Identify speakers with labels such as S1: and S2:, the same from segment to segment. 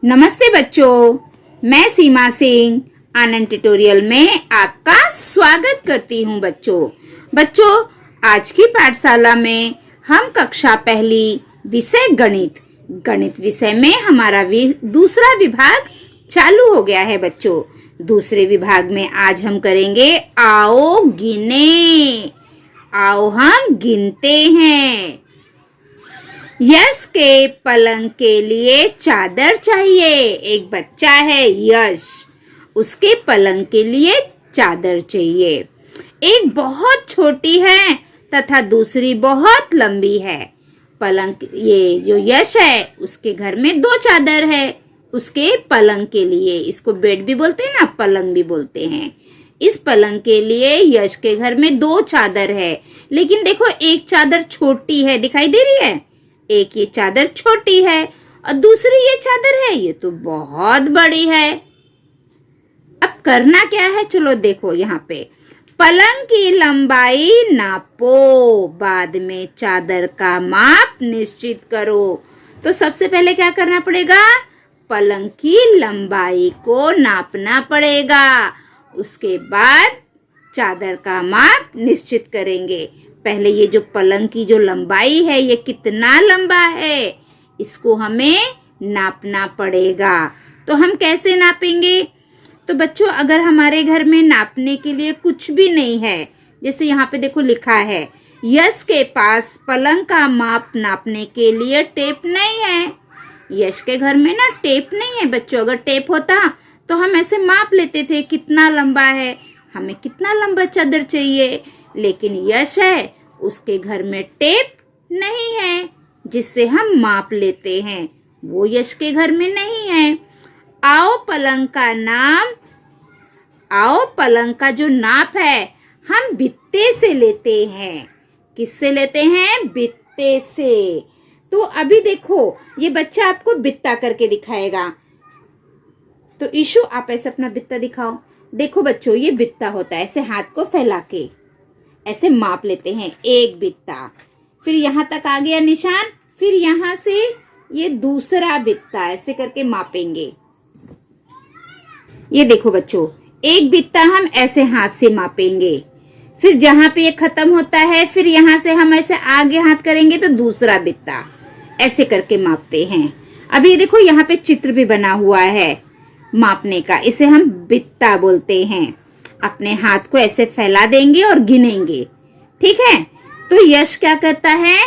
S1: नमस्ते बच्चों, मैं सीमा सिंह आनंद ट्यूटोरियल में आपका स्वागत करती हूँ। बच्चों आज की पाठशाला में हम कक्षा पहली विषय गणित विषय में हमारा दूसरा विभाग चालू हो गया है। बच्चों दूसरे विभाग में आज हम करेंगे आओ गिने। आओ हम गिनते हैं। यश के पलंग के लिए चादर चाहिए। एक बच्चा है यश, उसके पलंग के लिए चादर चाहिए। एक बहुत छोटी है तथा दूसरी बहुत लंबी है। पलंग ये जो यश है उसके घर में दो चादर है उसके पलंग के लिए। इसको बेड भी बोलते हैं ना, पलंग भी बोलते हैं। इस पलंग के लिए यश के घर में दो चादर है, लेकिन देखो एक चादर छोटी है, दिखाई दे रही है। एक ये चादर छोटी है और दूसरी ये चादर है ये तो बहुत बड़ी है। अब करना क्या है, चलो देखो यहाँ पे पलंग की लंबाई नापो, बाद में चादर का माप निश्चित करो। तो सबसे पहले क्या करना पड़ेगा, पलंग की लंबाई को नापना पड़ेगा। उसके बाद चादर का माप निश्चित करेंगे। पहले ये जो पलंग की जो लंबाई है ये कितना लंबा है इसको हमें नापना पड़ेगा। तो हम कैसे नापेंगे, तो बच्चों अगर हमारे घर में नापने के लिए कुछ भी नहीं है, जैसे यहाँ पे देखो लिखा है यश के पास पलंग का माप नापने के लिए टेप नहीं है। यश के घर में ना टेप नहीं है बच्चों। अगर टेप होता तो हम ऐसे माप लेते थे कितना लंबा है, हमें कितना लंबा चादर चाहिए। लेकिन यश है उसके घर में टेप नहीं है जिससे हम माप लेते हैं, वो यश के घर में नहीं है। आओ पलंग का जो नाप है हम बित्ते से लेते हैं। किससे लेते हैं, बित्ते से। तो अभी देखो ये बच्चा आपको बित्ता करके दिखाएगा। तो ईशु आप ऐसे अपना बित्ता दिखाओ। देखो बच्चों ये बित्ता होता है, ऐसे हाथ को फैला के ऐसे माप लेते हैं एक बित्ता। फिर यहाँ तक आ गया निशान, फिर यहाँ से ये दूसरा बित्ता ऐसे करके मापेंगे। ये देखो बच्चों एक बित्ता हम ऐसे हाथ से मापेंगे। फिर जहाँ पे ये खत्म होता है फिर यहाँ से हम ऐसे आगे हाथ करेंगे तो दूसरा बित्ता ऐसे करके मापते हैं। अभी देखो यहाँ पे चित्र भी बना हुआ है मापने का, इसे हम बित्ता बोलते हैं। अपने हाथ को ऐसे फैला देंगे और गिनेंगे, ठीक है। तो यश क्या करता है,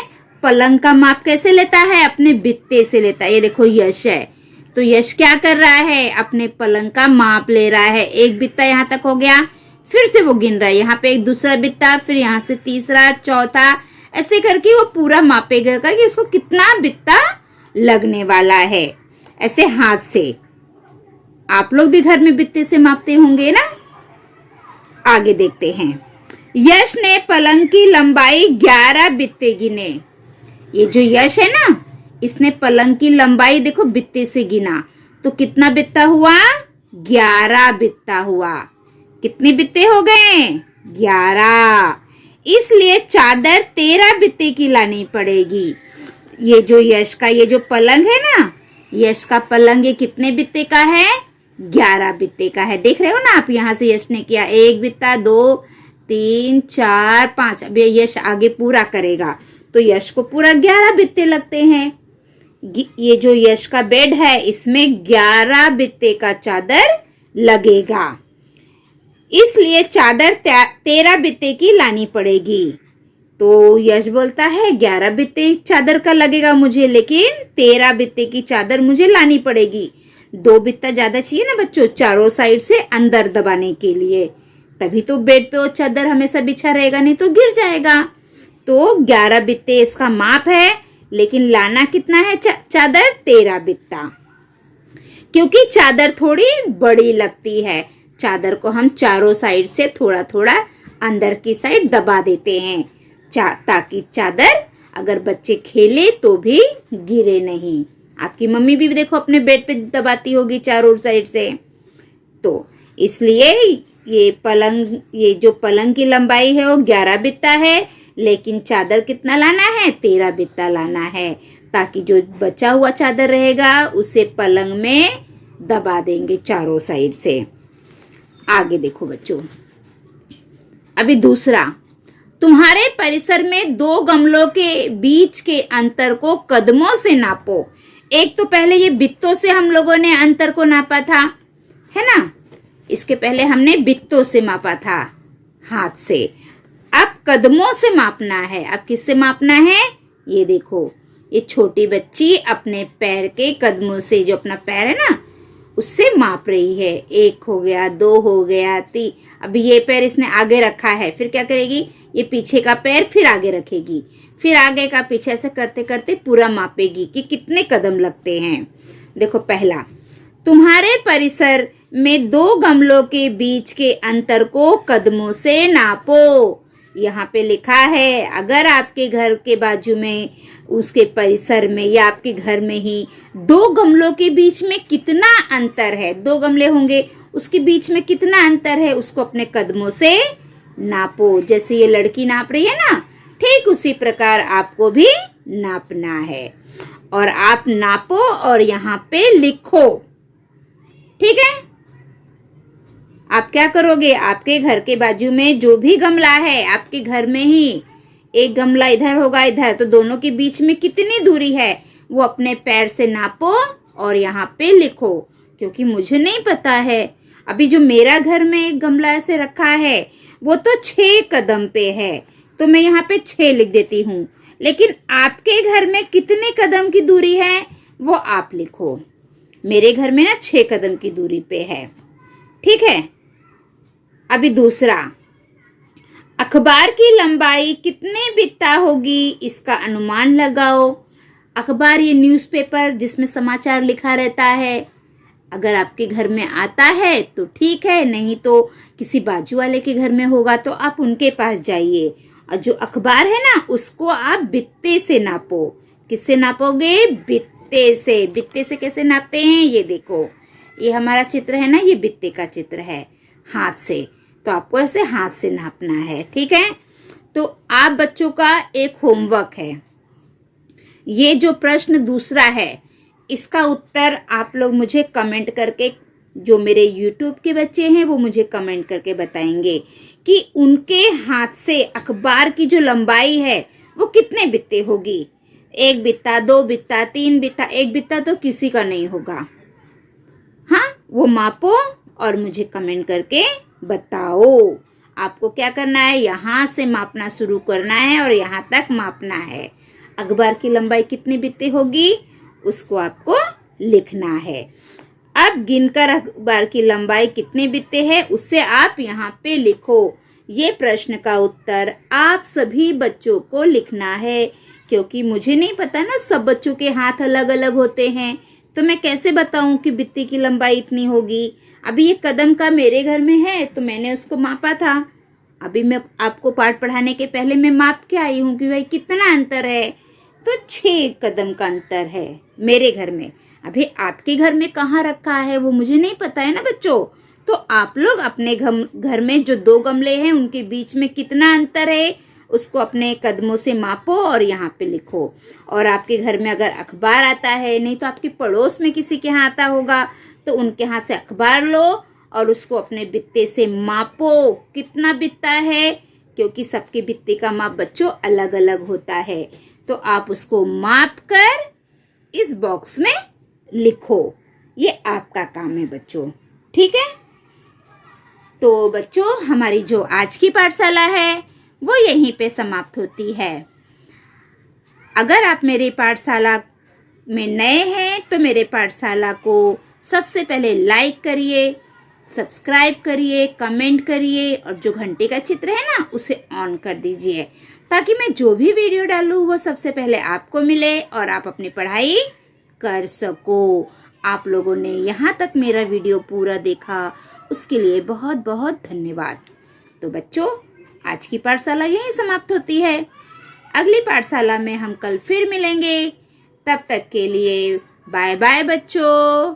S1: पलंग का माप कैसे लेता है, अपने बित्ते से लेता है। ये देखो यश है, तो यश क्या कर रहा है, अपने पलंग का माप ले रहा है। एक बित्ता यहाँ तक हो गया, फिर से वो गिन रहा है। यहाँ पे एक दूसरा बित्ता, फिर यहाँ से तीसरा, चौथा, ऐसे करके वो पूरा मापेगा कि उसको कितना बित्ता लगने वाला है, ऐसे हाथ से। आप लोग भी घर में बित्ते से मापते होंगे ना। आगे देखते हैं। यश ने पलंग की लंबाई 11 बित्ते गिने। ये जो यश है ना इसने पलंग की लंबाई देखो बित्ते से गिना, तो कितना बित्ता हुआ, 11 बित्ता हुआ। कितने बित्ते हो गए, 11। इसलिए चादर 13 बित्ते की लानी पड़ेगी। ये जो यश का ये जो पलंग है ना, यश का पलंग ये कितने बित्ते का है, 11 बित्ते का है। देख रहे हो ना आप, यहाँ से यश ने किया एक बित्ता, 2 3 4 5। अब यश आगे पूरा करेगा तो यश को पूरा 11 बित्ते लगते हैं। ये जो यश का बेड है इसमें 11 बित्ते का चादर लगेगा, इसलिए चादर 13 बित्ते की लानी पड़ेगी। तो यश बोलता है 11 बित्ते चादर का लगेगा मुझे, लेकिन 13 बित्ते की चादर मुझे लानी पड़ेगी। 2 बित्ता ज्यादा चाहिए ना बच्चों, चारों साइड से अंदर दबाने के लिए, तभी तो बेड पे वो चादर हमेशा बिछा रहेगा, नहीं तो गिर जाएगा। तो 11 बित्ते इसका माप है, लेकिन लाना कितना है चादर, 13 बित्ता। क्योंकि चादर थोड़ी बड़ी लगती है, चादर को हम चारों साइड से थोड़ा थोड़ा अंदर की साइड दबा देते हैं ताकि चादर अगर बच्चे खेले तो भी गिरे नहीं। आपकी मम्मी भी देखो अपने बेड पे दबाती होगी चारों साइड से। तो इसलिए ये जो पलंग की लंबाई है वो 11 बित्ता है, लेकिन चादर कितना लाना है, 13 बित्ता लाना है। ताकि जो बचा हुआ चादर रहेगा उसे पलंग में दबा देंगे चारों साइड से। आगे देखो बच्चों, अभी दूसरा, तुम्हारे परिसर में दो गमलों के बीच के अंतर को कदमों से नापो। एक तो पहले ये बित्तों से हम लोगों ने अंतर को नापा था, है ना। इसके पहले हमने बित्तों से मापा था हाथ से। अब कदमों से मापना है। अब किससे मापना है? ये देखो, ये छोटी बच्ची अपने पैर के कदमों से, जो अपना पैर है ना उससे माप रही है। 1 हो गया, 2 हो गया, 3। अभी ये पैर इसने आगे रखा है, फिर क्या करेगी? ये पीछे का पैर फिर आगे रखेगी, फिर आगे का पीछे से करते करते पूरा मापेगी कि कितने कदम लगते हैं। देखो, पहला, तुम्हारे परिसर में 2 गमलों के बीच के अंतर को कदमों से नापो। यहाँ पे लिखा है, अगर आपके घर के बाजू में, उसके परिसर में या आपके घर में ही 2 गमलों के बीच में कितना अंतर है, 2 गमले होंगे उसके बीच में कितना अंतर है, उसको अपने कदमों से नापो। जैसे ये लड़की नाप रही है ना, ठीक उसी प्रकार आपको भी नापना है। और आप नापो और यहाँ पे लिखो, ठीक है। आप क्या करोगे? आपके घर के बाजू में जो भी गमला है, आपके घर में ही एक गमला इधर होगा, इधर, तो दोनों के बीच में कितनी दूरी है वो अपने पैर से नापो और यहाँ पे लिखो। क्योंकि मुझे नहीं पता है, अभी जो मेरा घर में एक गमला ऐसे रखा है वो तो 6 कदम पे है, तो मैं यहाँ पे 6 लिख देती हूँ। लेकिन आपके घर में कितने कदम की दूरी है वो आप लिखो। मेरे घर में ना 6 कदम की दूरी पे है, ठीक है। अभी दूसरा, अखबार की लंबाई कितने बित्ता होगी, इसका अनुमान लगाओ। अखबार ये न्यूज़पेपर जिसमें समाचार लिखा रहता है, अगर आपके घर में आता है तो ठीक है, नहीं तो किसी बाजू वाले के घर में होगा तो आप उनके पास जाइए। और जो अखबार है ना उसको आप बित्ते से नापो। किससे नापोगे? बित्ते से। बित्ते से कैसे नापते हैं? ये देखो, ये हमारा चित्र है ना, ये बित्ते का चित्र है हाथ से, तो आपको ऐसे हाथ से नापना है, ठीक है। तो आप बच्चों का एक होमवर्क है, ये जो प्रश्न दूसरा है इसका उत्तर आप लोग मुझे कमेंट करके, जो मेरे YouTube के बच्चे हैं वो मुझे कमेंट करके बताएंगे कि उनके हाथ से अखबार की जो लंबाई है वो कितने बित्ते होगी। 1 बित्ता, 2 बित्ता, 3 बित्ता, 1 बित्ता तो किसी का नहीं होगा। हाँ, वो मापो और मुझे कमेंट करके बताओ। आपको क्या करना है? यहाँ से मापना शुरू करना है और यहाँ तक मापना है। अखबार की लंबाई कितनी बित्ते होगी उसको आपको लिखना है। अब गिनकर अखबार की लंबाई कितने बित्ते हैं उससे आप यहाँ पे लिखो। ये प्रश्न का उत्तर आप सभी बच्चों को लिखना है, क्योंकि मुझे नहीं पता ना, सब बच्चों के हाथ अलग अलग होते हैं, तो मैं कैसे बताऊं कि बित्ती की लंबाई इतनी होगी। अभी ये कदम का मेरे घर में है तो मैंने उसको मापा था। अभी मैं आपको पाठ पढ़ाने के पहले मैं माप के आई हूँ कि भाई कितना अंतर है, तो 6 कदम का अंतर है मेरे घर में। अभी आपके घर में कहाँ रखा है वो मुझे नहीं पता है ना बच्चों। तो आप लोग अपने घर में जो 2 गमले हैं उनके बीच में कितना अंतर है उसको अपने कदमों से मापो और यहाँ पे लिखो। और आपके घर में अगर अखबार आता है, नहीं तो आपके पड़ोस में किसी के यहाँ आता होगा, तो उनके हाथ से अखबार लो और उसको अपने बित्ते से मापो कितना बित्ता है, क्योंकि सबके बित्ते का माप बच्चों अलग अलग होता है। तो आप उसको माप कर इस बॉक्स में लिखो। ये आपका काम है बच्चों, ठीक है। तो बच्चों, हमारी जो आज की पाठशाला है वो यहीं पे समाप्त होती है। अगर आप मेरे पाठशाला में नए हैं तो मेरे पाठशाला को सबसे पहले लाइक करिए, सब्सक्राइब करिए, कमेंट करिए और जो घंटे का चित्र है ना उसे ऑन कर दीजिए, ताकि मैं जो भी वीडियो डालूँ वो सबसे पहले आपको मिले और आप अपनी पढ़ाई कर सको। आप लोगों ने यहाँ तक मेरा वीडियो पूरा देखा उसके लिए बहुत बहुत धन्यवाद। तो बच्चों, आज की पाठशाला यहीं समाप्त होती है। अगली पाठशाला में हम कल फिर मिलेंगे। तब तक के लिए बाय बाय बच्चों।